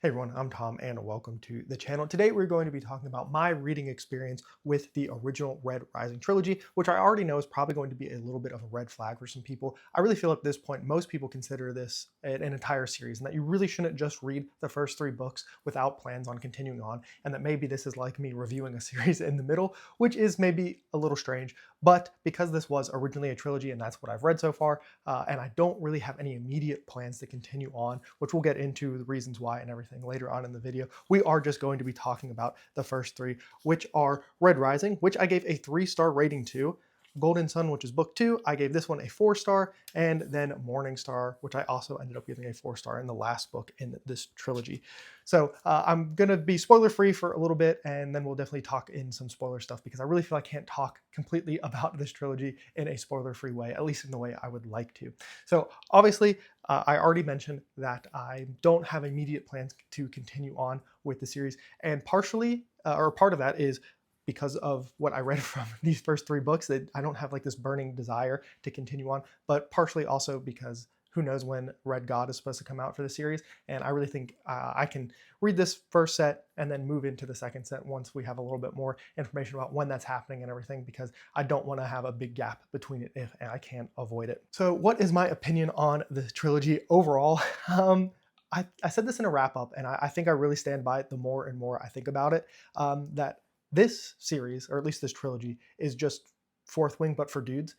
Hey everyone, I'm Tom and welcome to the channel. Today we're going to be talking about my reading experience with the original Red Rising trilogy, which I already know is probably going to be a little bit of a red flag for some people. I really feel at this point most people consider this an entire series and that you really shouldn't just read the first three books without plans on continuing on, and that maybe this is like me reviewing a series in the middle, which is maybe a little strange. But because this was originally a trilogy and that's what I've read so far, and I don't really have any immediate plans to continue on, which we'll get into the reasons why and everything later on in the video. We are just going to be talking about the first three, which are Red Rising, which I gave a 3-star rating to. Golden Sun, which is book 2, I gave this one a 4-star, and then Morning Star, which I also ended up giving a 4-star in the last book in this trilogy. So I'm going to be spoiler free for a little bit, and then we'll definitely talk in some spoiler stuff because I really feel I can't talk completely about this trilogy in a spoiler free way, at least in the way I would like to. So obviously, I already mentioned that I don't have immediate plans to continue on with the series, and partially, or part of that is because of what I read from these first three books, that I don't have like this burning desire to continue on, but partially also because who knows when Red God is supposed to come out for the series. And I really think I can read this first set and then move into the second set once we have a little bit more information about when that's happening and everything, because I don't want to have a big gap between it if I can't avoid it. So what is my opinion on the trilogy overall? I said this in a wrap up, and I think I really stand by it the more and more I think about it, that this series, or at least this trilogy, is just Fourth Wing, but for dudes.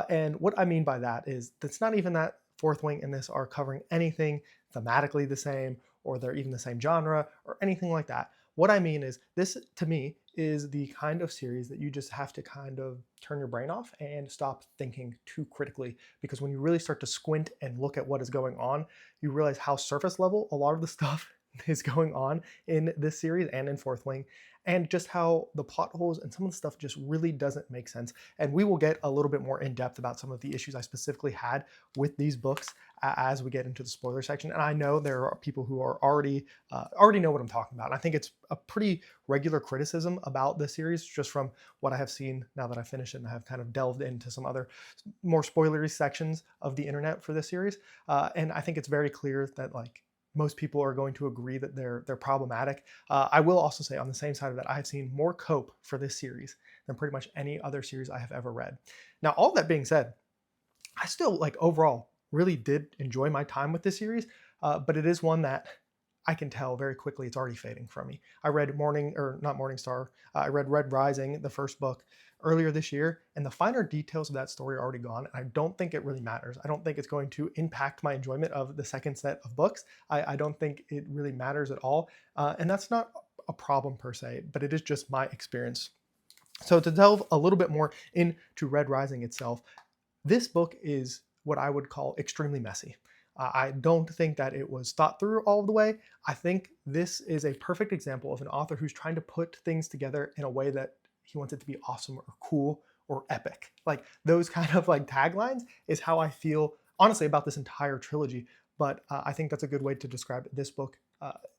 And what I mean by that is that's not even that Fourth Wing and this are covering anything thematically the same, or they're even the same genre, or anything like that. What I mean is this, to me, is the kind of series that you just have to kind of turn your brain off and stop thinking too critically. Because when you really start to squint and look at what is going on, you realize how surface level a lot of the stuff is going on in this series and in Fourth Wing, and just how the plot holes and some of the stuff just really doesn't make sense. And we will get a little bit more in depth about some of the issues I specifically had with these books as we get into the spoiler section. And I know there are people who are already know what I'm talking about. And I think it's a pretty regular criticism about the series, just from what I have seen now that I finished it and I have kind of delved into some other more spoilery sections of the internet for this series. And I think it's very clear that like most people are going to agree that they're problematic. I will also say on the same side of that, I have seen more cope for this series than pretty much any other series I have ever read. Now, all that being said, I still like overall really did enjoy my time with this series, but it is one that I can tell very quickly it's already fading from me. I read not Morning Star, I read Red Rising, the first book, earlier this year, and the finer details of that story are already gone. And I don't think it really matters. I don't think it's going to impact my enjoyment of the second set of books. I don't think it really matters at all. And that's not a problem per se, but it is just my experience. So to delve a little bit more into Red Rising itself, this book is what I would call extremely messy. I don't think that it was thought through all the way. I think this is a perfect example of an author who's trying to put things together in a way that he wants it to be awesome or cool or epic. Like those kind of like taglines is how I feel honestly about this entire trilogy. But I think that's a good way to describe this book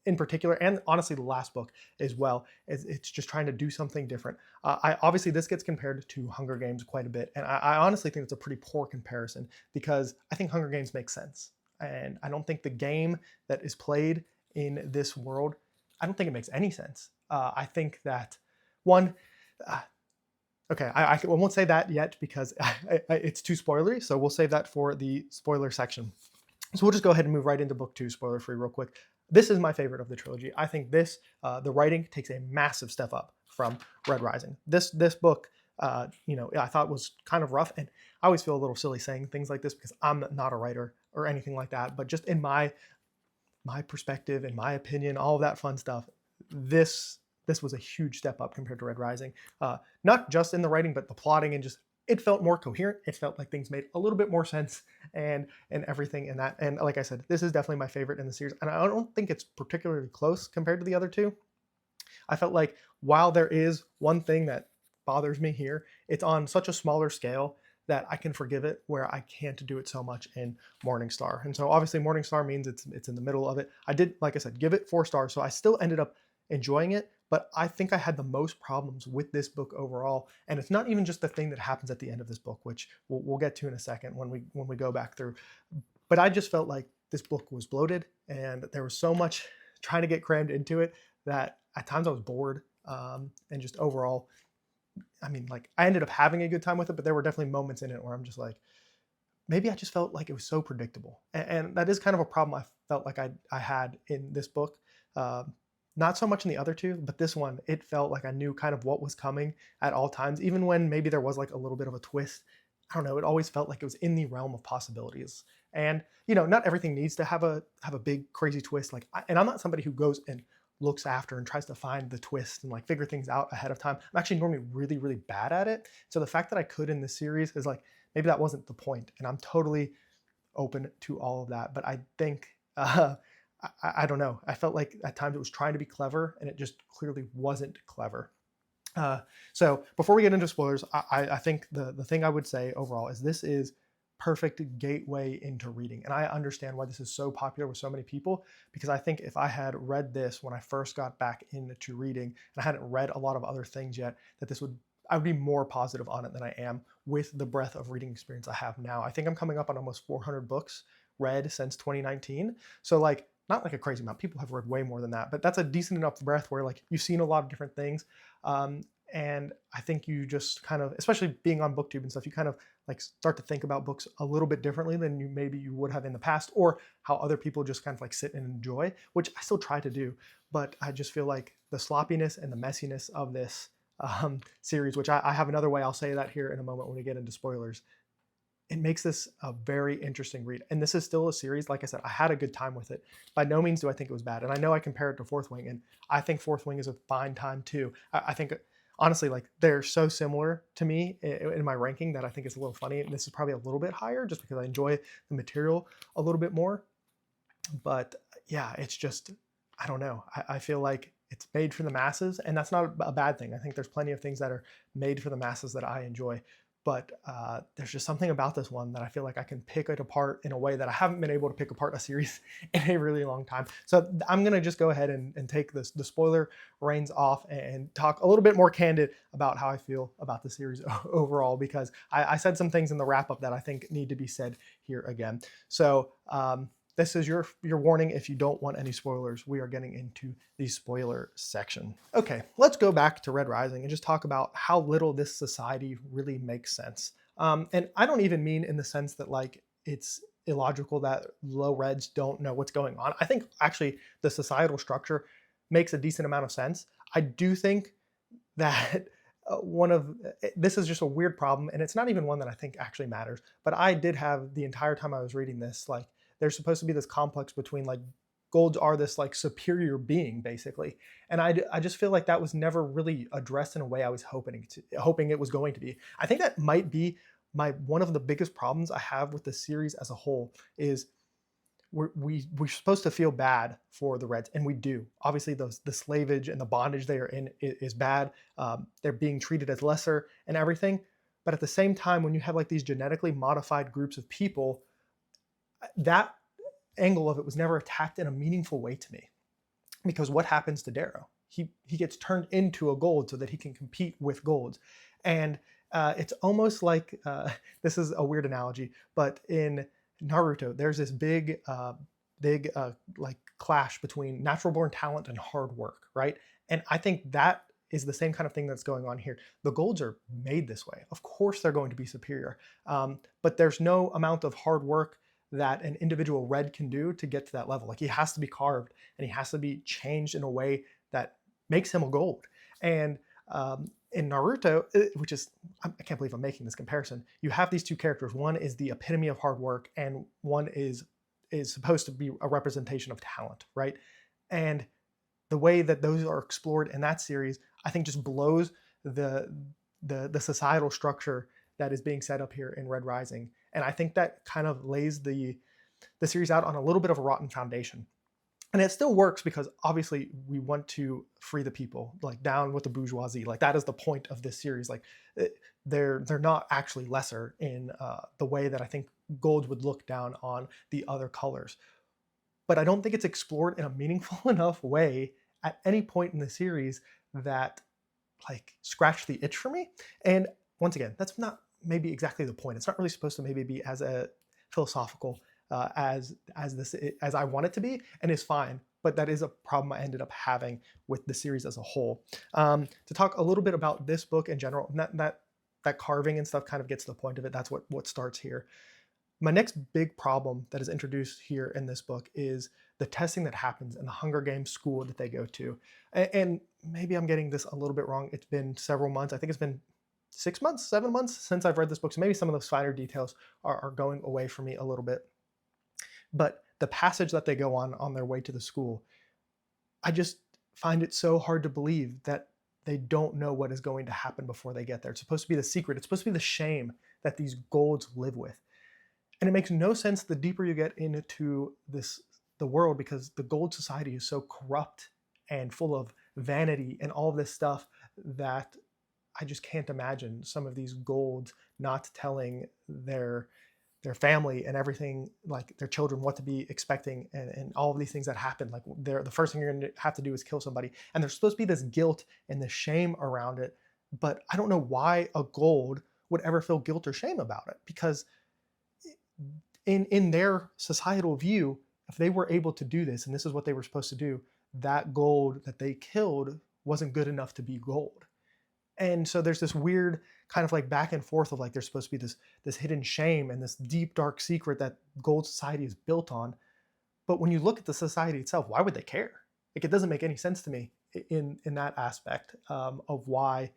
in particular, and honestly the last book as well. It's just trying to do something different. I obviously this gets compared to Hunger Games quite a bit, and I honestly think it's a pretty poor comparison because I think Hunger Games makes sense, and I don't think the game that is played in this world, I don't think it makes any sense. I think that one, okay, I won't say that yet because it's too spoilery, so we'll save that for the spoiler section. So we'll just go ahead and move right into book 2, spoiler free, real quick. This is my favorite of the trilogy. I think this, the writing takes a massive step up from Red Rising. This book, I thought was kind of rough, and I always feel a little silly saying things like this because I'm not a writer or anything like that. But just in my perspective, in my opinion, all of that fun stuff, this was a huge step up compared to Red Rising. Not just in the writing, but the plotting, and just it felt more coherent. It felt like things made a little bit more sense, and everything in that. And like I said, this is definitely my favorite in the series, and I don't think it's particularly close compared to the other two. I felt like while there is one thing that bothers me here, it's on such a smaller scale that I can forgive it, where I can't do it so much in Morning Star. And so obviously Morning Star means it's in the middle of it. I did, like I said, give it 4 stars, so I still ended up enjoying it, but I think I had the most problems with this book overall. And it's not even just the thing that happens at the end of this book, which we'll get to in a second when we go back through. But I just felt like this book was bloated, and there was so much trying to get crammed into it that at times I was bored, and just overall, I mean, like I ended up having a good time with it, but there were definitely moments in it where I'm just like, maybe I just felt like it was so predictable, and that is kind of a problem I felt like I had in this book. Um, Not so much in the other two, but this one, it felt like I knew kind of what was coming at all times, even when maybe there was like a little bit of a twist. I don't know. It always felt like it was in the realm of possibilities, and not everything needs to have a big crazy twist. Like, and I'm not somebody who goes and looks after and tries to find the twist and like figure things out ahead of time. I'm actually normally really, really bad at it. So the fact that I could in this series is like maybe that wasn't the point, and I'm totally open to all of that. But I think I don't know. I felt like at times it was trying to be clever, and it just clearly wasn't clever. Uh, so before we get into spoilers, I think the thing I would say overall is this is perfect gateway into reading. And I understand why this is so popular with so many people, because I think if I had read this when I first got back into reading and I hadn't read a lot of other things yet, that I would be more positive on it than I am with the breadth of reading experience I have now. I think I'm coming up on almost 400 books read since 2019. So like not like a crazy amount. People have read way more than that, but that's a decent enough breadth where like you've seen a lot of different things. And I think you just kind of, especially being on BookTube and stuff, you kind of like start to think about books a little bit differently than you would have in the past, or how other people just kind of like sit and enjoy, which I still try to do. But I just feel like the sloppiness and the messiness of this series, which I have another way I'll say that here in a moment when we get into spoilers, it makes this a very interesting read. And this is still a series, like I said, I had a good time with it. By no means do I think it was bad. And I know I compare it to Fourth Wing, and I think Fourth Wing is a fine time too. I think, honestly, like they're so similar to me in my ranking that I think it's a little funny. And this is probably a little bit higher just because I enjoy the material a little bit more. But yeah, it's just, I don't know. I feel like it's made for the masses, and that's not a bad thing. I think there's plenty of things that are made for the masses that I enjoy. But there's just something about this one that I feel like I can pick it apart in a way that I haven't been able to pick apart a series in a really long time. So I'm going to just go ahead and take the spoiler reins off and talk a little bit more candid about how I feel about the series overall, because I said some things in the wrap up that I think need to be said here again. So this is your warning. If you don't want any spoilers, we are getting into the spoiler section. Okay, let's go back to Red Rising and just talk about how little this society really makes sense. And I don't even mean in the sense that like it's illogical that low reds don't know what's going on. I think actually the societal structure makes a decent amount of sense. I do think that this is just a weird problem, and it's not even one that I think actually matters. But I did have the entire time I was reading this, like, there's supposed to be this complex between like golds are this like superior being basically, and I just feel like that was never really addressed in a way I was hoping it was going to be. I think that might be one of the biggest problems I have with the series as a whole is we're supposed to feel bad for the Reds, and we do. Obviously, the slavage and the bondage they are in is bad. They're being treated as lesser and everything, but at the same time, when you have like these genetically modified groups of people, that angle of it was never attacked in a meaningful way to me. Because what happens to Darrow? He gets turned into a gold so that he can compete with golds. And it's almost like, this is a weird analogy, but in Naruto, there's this big like clash between natural born talent and hard work, right? And I think that is the same kind of thing that's going on here. The golds are made this way. Of course they're going to be superior, but there's no amount of hard work that an individual red can do to get to that level. Like he has to be carved and he has to be changed in a way that makes him a gold. And in Naruto, which is, I can't believe I'm making this comparison, you have these two characters. One is the epitome of hard work, and one is supposed to be a representation of talent, right? And the way that those are explored in that series, I think just blows the societal structure that is being set up here in Red Rising. And I think that kind of lays the series out on a little bit of a rotten foundation. And it still works because obviously we want to free the people, like down with the bourgeoisie. Like that is the point of this series. Like they're not actually lesser in the way that I think golds would look down on the other colors. But I don't think it's explored in a meaningful enough way at any point in the series that like scratched the itch for me. And once again, that's not maybe exactly the point. It's not really supposed to maybe be as a philosophical as I want it to be, and is fine. but that is a problem I ended up having with the series as a whole. To talk a little bit about this book in general, that carving and stuff kind of gets to the point of it. That's what starts here. My next big problem that is introduced here in this book is the testing that happens in the Hunger Games school that they go to. And maybe I'm getting this a little bit wrong. It's been several months. I think it's been 6 months, 7 months since I've read this book. So maybe some of those finer details are going away from me a little bit. But the passage that they go on their way to the school, I just find it so hard to believe that they don't know what is going to happen before they get there. It's supposed to be the secret. It's supposed to be the shame that these golds live with. And it makes no sense the deeper you get into the world, because the gold society is so corrupt and full of vanity and all of this stuff that I just can't imagine some of these golds not telling their family and everything, like their children, what to be expecting, and all of these things that happen. Like the first thing you're going to have to do is kill somebody, and there's supposed to be this guilt and the shame around it. But I don't know why a gold would ever feel guilt or shame about it, because in their societal view, if they were able to do this and this is what they were supposed to do, that gold that they killed wasn't good enough to be gold. And so there's this weird kind of like back and forth of like there's supposed to be this hidden shame and this deep dark secret that gold society is built on. But when you look at the society itself, why would they care? Like, it doesn't make any sense to me in that aspect of why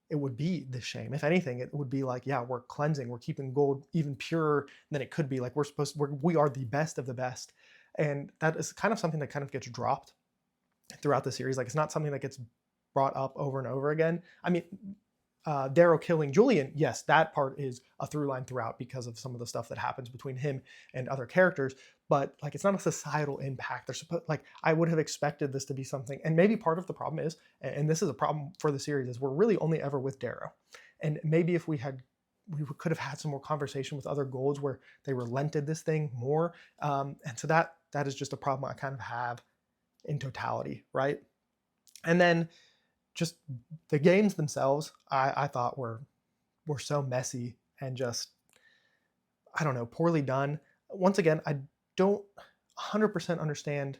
it would be the shame. If anything, it would be like, yeah, we're cleansing, we're keeping gold even purer than it could be. Like, we are the best of the best. And that is kind of something that kind of gets dropped throughout the series. Like, it's not something that gets brought up over and over again. I mean, Darrow killing Julian, yes, that part is a through line throughout because of some of the stuff that happens between him and other characters. But like, it's not a societal impact. They're supposed, like, I would have expected this to be something. And maybe part of the problem is, and this is a problem for the series, is we're really only ever with Darrow. And maybe if we could have had some more conversation with other golds where they relented this thing more. And so that is just a problem I kind of have in totality, right? And then just the games themselves, I thought were so messy and just, I don't know, poorly done. Once again, I don't 100% understand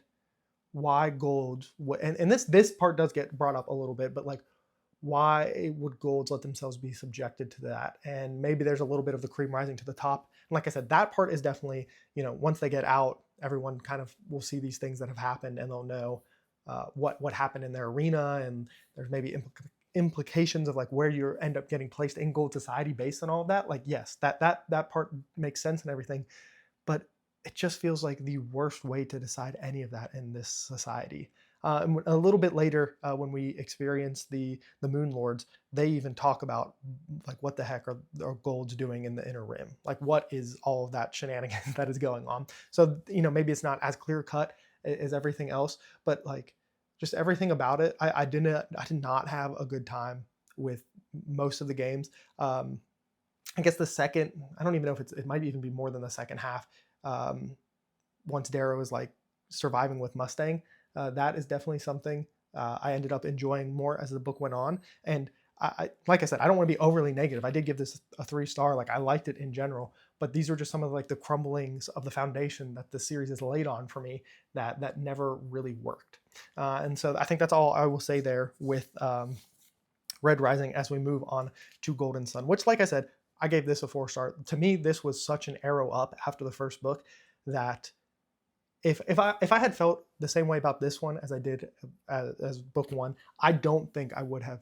why golds would, and this part does get brought up a little bit, but like, why would golds let themselves be subjected to that? And maybe there's a little bit of the cream rising to the top. And like I said, that part is definitely, once they get out, everyone kind of will see these things that have happened and they'll know what happened in their arena, and there's maybe implications of like where you end up getting placed in gold society based on all of that. Like, yes, that part makes sense and everything, but it just feels like the worst way to decide any of that in this society. And a little bit later, when we experience the Moon Lords, they even talk about like, what the heck are golds doing in the Inner Rim? Like, what is all of that shenanigans that is going on? So maybe it's not as clear cut as everything else, but like, just everything about it, I did not have a good time with most of the games. I guess the second, I don't even know if it might even be more than the second half. Once Darrow is like surviving with Mustang, that is definitely something I ended up enjoying more as the book went on. And like I said, I don't want to be overly negative. I did give this a 3-star. Like, I liked it in general, but these are just some of like the crumblings of the foundation that the series is laid on for me that never really worked. And so I think that's all I will say there with Red Rising as we move on to Golden Sun, which, like I said, I gave this a 4-star. To me, this was such an arrow up after the first book that if I had felt the same way about this one as I did as book 1, I don't think I would have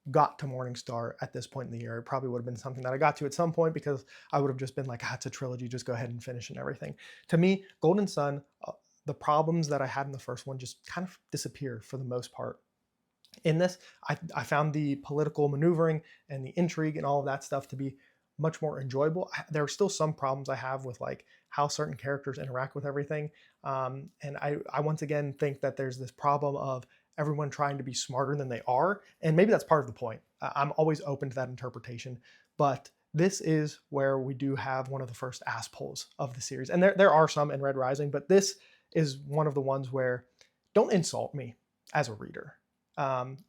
got to Morningstar at this point in the year. It probably would have been something that I got to at some point, because I would have just been like, it's a trilogy, just go ahead and finish and everything. To me, Golden Sun, the problems that I had in the first one just kind of disappear for the most part. In this, I found the political maneuvering and the intrigue and all of that stuff to be much more enjoyable. There are still some problems I have with like how certain characters interact with everything. And I once again think that there's this problem of everyone trying to be smarter than they are. And maybe that's part of the point. I'm always open to that interpretation. But this is where we do have one of the first ass pulls of the series. And there are some in Red Rising, but this is one of the ones where don't insult me as a reader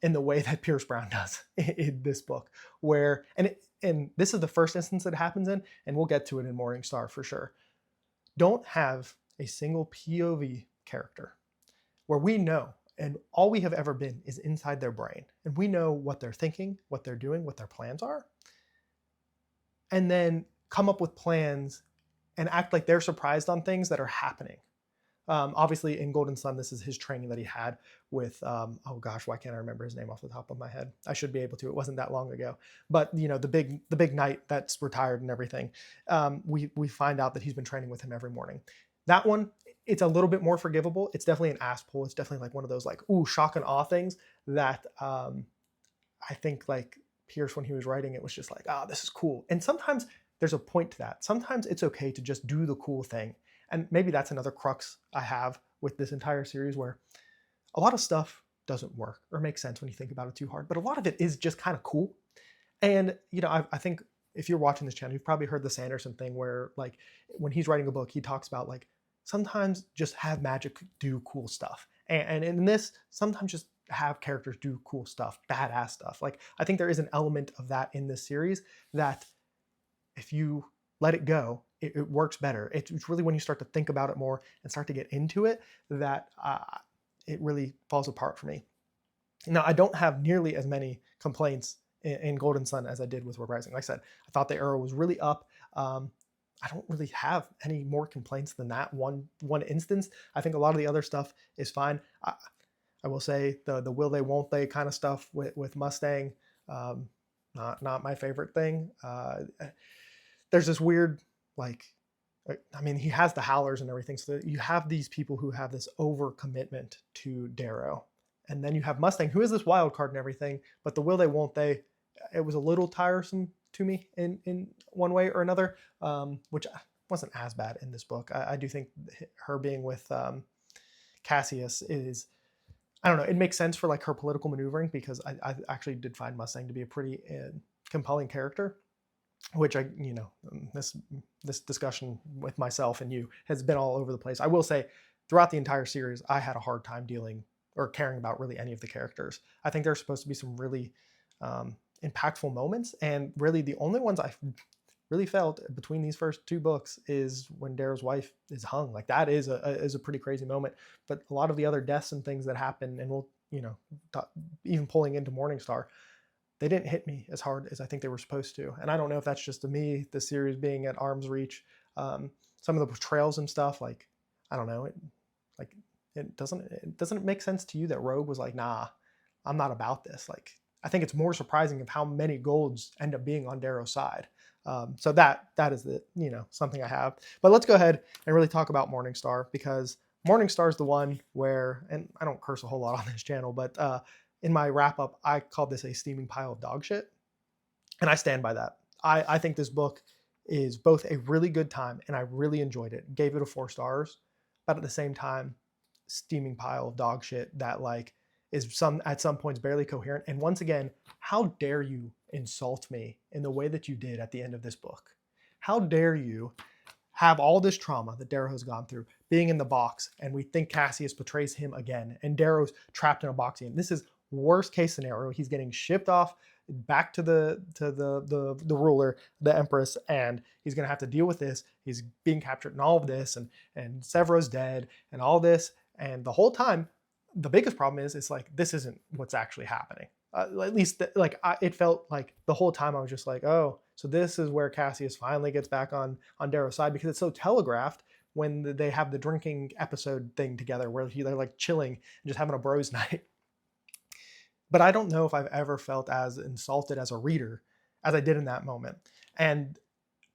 in the way that Pierce Brown does in this book. Where, and this is the first instance it happens in, and we'll get to it in Morningstar for sure. Don't have a single POV character where we know, and all we have ever been is inside their brain, and we know what they're thinking, what they're doing, what their plans are, and then come up with plans and act like they're surprised on things that are happening. Obviously, in Golden Sun, this is his training that he had with, oh gosh, why can't I remember his name off the top of my head? I should be able to. It wasn't that long ago. But the big knight that's retired and everything. We find out that he's been training with him every morning. That one, it's a little bit more forgivable. It's definitely an ass pull. It's definitely like one of those like, ooh, shock and awe things that I think like Pierce, when he was writing it, was just like, oh, this is cool. And sometimes there's a point to that. Sometimes it's okay to just do the cool thing. And maybe that's another crux I have with this entire series, where a lot of stuff doesn't work or make sense when you think about it too hard, but a lot of it is just kind of cool. And I think if you're watching this channel, you've probably heard the Sanderson thing, where like when he's writing a book, he talks about like sometimes just have magic do cool stuff, and in this, sometimes just have characters do cool stuff, badass stuff. Like I think there is an element of that in this series that if you let it go, it works better. It's really when you start to think about it more and start to get into it that it really falls apart for me. Now, I don't have nearly as many complaints in Golden Sun as I did with Red Rising. Like I said, I thought the arrow was really up. I don't really have any more complaints than that one instance. I think a lot of the other stuff is fine. I will say the will they, won't they kind of stuff with Mustang, not my favorite thing. There's this weird, like, I mean, he has the howlers and everything. So you have these people who have this overcommitment to Darrow. And then you have Mustang, who is this wild card and everything. But the will they, won't they, it was a little tiresome to me in one way or another, which wasn't as bad in this book. I do think her being with Cassius is, I don't know, it makes sense for like her political maneuvering, because I actually did find Mustang to be a pretty compelling character, which this discussion with myself and you has been all over the place. I will say throughout the entire series, I had a hard time dealing or caring about really any of the characters. I think there's supposed to be some really impactful moments, and really the only ones I really felt between these first two books is when Darrow's wife is hung. Like that is a pretty crazy moment. But a lot of the other deaths and things that happen, and we'll even pulling into Morningstar, they didn't hit me as hard as I think they were supposed to. And I don't know if that's just me, the series being at arm's reach. Some of the portrayals and stuff, like, I don't know, it doesn't make sense to you that Rogue was like, nah, I'm not about this. Like, I think it's more surprising of how many golds end up being on Darrow's side. So that is something I have. But let's go ahead and really talk about Morningstar, because Morningstar is the one where, and I don't curse a whole lot on this channel, but in my wrap up, I called this a steaming pile of dog shit. And I stand by that. I think this book is both a really good time and I really enjoyed it. Gave it a 4 stars, but at the same time, steaming pile of dog shit that like is at some points barely coherent. And once again, how dare you insult me in the way that you did at the end of this book? How dare you have all this trauma that Darrow has gone through, being in the box, and we think Cassius betrays him again, and Darrow's trapped in a box again. This is worst case scenario. He's getting shipped off back to the ruler, the Empress, and he's gonna have to deal with this. He's being captured in all of this, and Severa's dead, and all this, and the whole time, the biggest problem is it's like this isn't what's actually happening. At least it felt like the whole time I was just like, oh, so this is where Cassius finally gets back on Darrow's side, because it's so telegraphed when they have the drinking episode thing together where they're like chilling and just having a bros night. But I don't know if I've ever felt as insulted as a reader as I did in that moment. And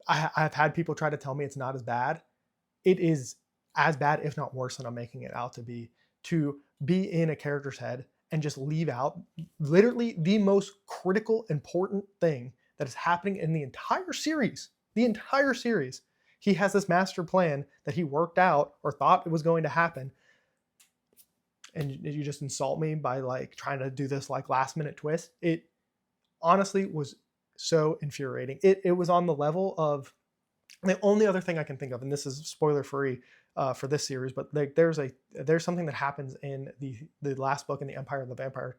I've had people try to tell me it's not as bad. It is as bad, if not worse, than I'm making it out to be in a character's head and just leave out literally the most critical, important thing that is happening in the entire series. The entire series. He has this master plan that he worked out or thought it was going to happen. And you just insult me by like trying to do this like last minute twist. It honestly was so infuriating. It was on the level of, the only other thing I can think of, and this is spoiler free for this series, but there's something that happens in the last book in the Empire of the Vampire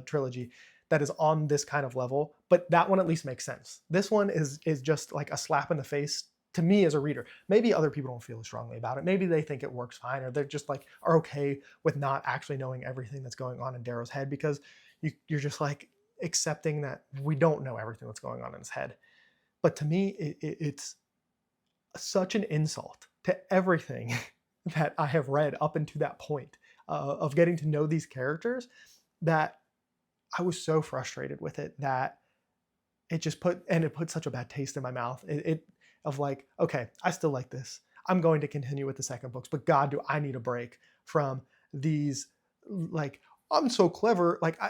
trilogy that is on this kind of level, but that one at least makes sense. This one is just like a slap in the face to me as a reader. Maybe other people don't feel as strongly about it. Maybe they think it works fine, or they're just like are okay with not actually knowing everything that's going on in Darrow's head, because you're just like accepting that we don't know everything that's going on in his head. But to me, it's such an insult to everything that I have read up until that point of getting to know these characters, that I was so frustrated with it that it put such a bad taste in my mouth. Of like, okay, I still like this. I'm going to continue with the second books, but God, do I need a break from these, like, I'm so clever. Like,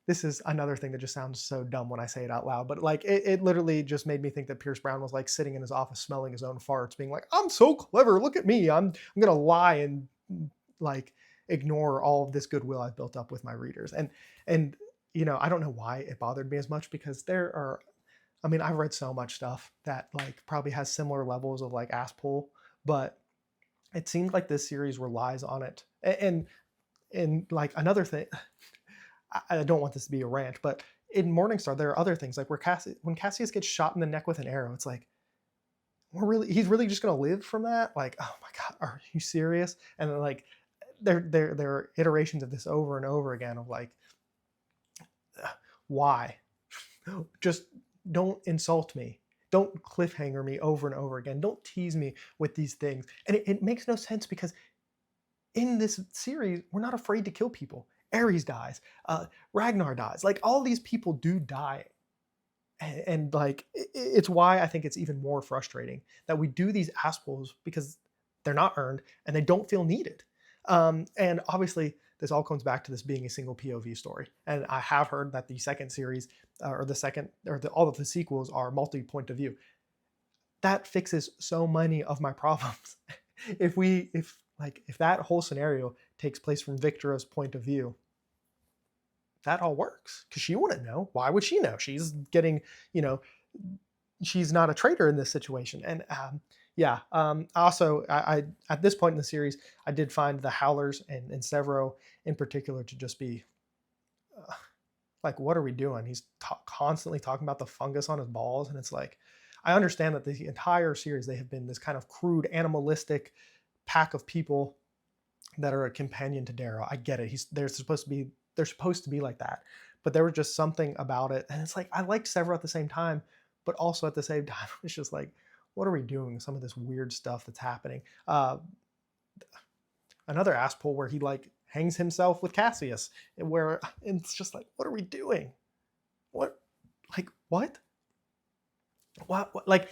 this is another thing that just sounds so dumb when I say it out loud, but like, it literally just made me think that Pierce Brown was like sitting in his office smelling his own farts, being like, I'm so clever. Look at me. I'm going to lie and like ignore all of this goodwill I've built up with my readers. And, I don't know why it bothered me as much, because I've read so much stuff that like probably has similar levels of like ass pull, but it seems like this series relies on it. And like another thing, I don't want this to be a rant, but in Morningstar, there are other things like when Cassius gets shot in the neck with an arrow, it's like, he's really just going to live from that? Like, oh my God, are you serious? And then like, there are iterations of this over and over again of like, why? Just don't insult me. Don't cliffhanger me over and over again. Don't tease me with these things. And it makes no sense, because in this series, we're not afraid to kill people. Ares dies. Ragnar dies. Like, all these people do die. And like, it's why I think it's even more frustrating that we do these assholes, because they're not earned and they don't feel needed. And obviously, this all comes back to this being a single POV story. And I have heard that the second series, all of the sequels are multi-point of view. That fixes so many of my problems. If that whole scenario takes place from Victoria's point of view, that all works, because she wouldn't know. Why would she know? She's getting, she's not a traitor in this situation. And also, I at this point in the series, I did find the Howlers and Severo in particular to just be like, what are we doing? He's constantly talking about the fungus on his balls, and it's like, I understand that the entire series they have been this kind of crude, animalistic pack of people that are a companion to Darrow. I get it. They're supposed to be like that, but there was just something about it, and it's like, I liked Severo at the same time, but also at the same time, it's just like, what are we doing? Some of this weird stuff that's happening. Another ass pull where he like hangs himself with Cassius, where it's just like, what are we doing? What? Like,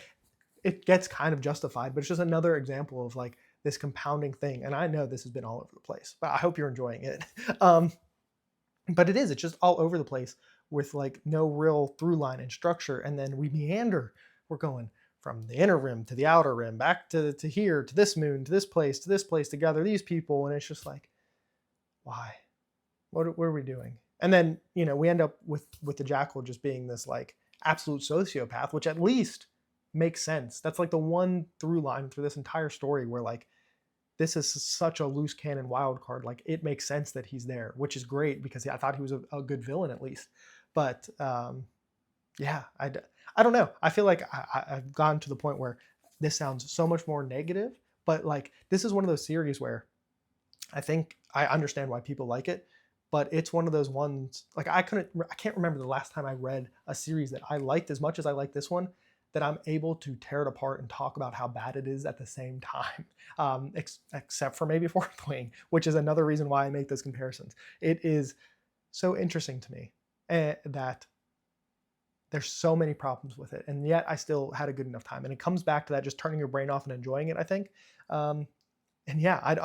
it gets kind of justified, but it's just another example of like this compounding thing. And I know this has been all over the place, but I hope you're enjoying it. But it's just all over the place with like no real through line and structure. And then we meander. We're going from the inner rim to the outer rim, back to here, to this moon, to this place, to gather these people. And it's just like, why? What are we doing? And then, we end up with the Jackal just being this like absolute sociopath, which at least makes sense. That's like the one through line through this entire story where like, this is such a loose cannon wild card. Like, it makes sense that he's there, which is great, because I thought he was a good villain at least. But I don't know. I feel like I've gone to the point where this sounds so much more negative, but like, this is one of those series where I think I understand why people like it, but it's one of those ones, like, I can't remember the last time I read a series that I liked as much as I like this one, that I'm able to tear it apart and talk about how bad it is at the same time, except for maybe Fourth Wing, which is another reason why I make those comparisons. It is so interesting to me that there's so many problems with it, and yet I still had a good enough time. And it comes back to that, just turning your brain off and enjoying it, I think. I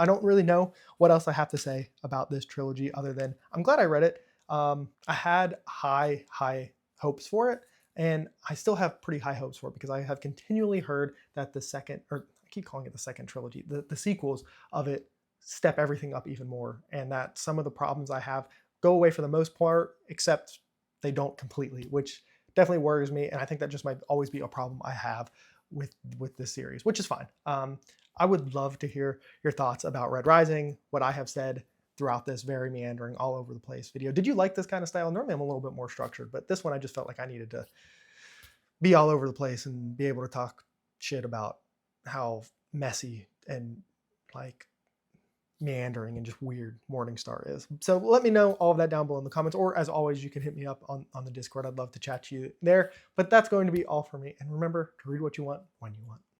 don't really know what else I have to say about this trilogy other than I'm glad I read it. I had high hopes for it, and I still have pretty high hopes for it, because I have continually heard that I keep calling it the second trilogy, the sequels of it step everything up even more, and that some of the problems I have go away for the most part, except they don't completely, which definitely worries me. And I think that just might always be a problem I have with this series, which is fine. I would love to hear your thoughts about Red Rising, what I have said throughout this very meandering, all over the place video. Did you like this kind of style? Normally I'm a little bit more structured, but this one I just felt like I needed to be all over the place and be able to talk shit about how messy and like meandering and just weird Morningstar is. So let me know all of that down below in the comments, or as always, you can hit me up on the Discord. I'd love to chat to you there. But that's going to be all for me. And remember to read what you want when you want.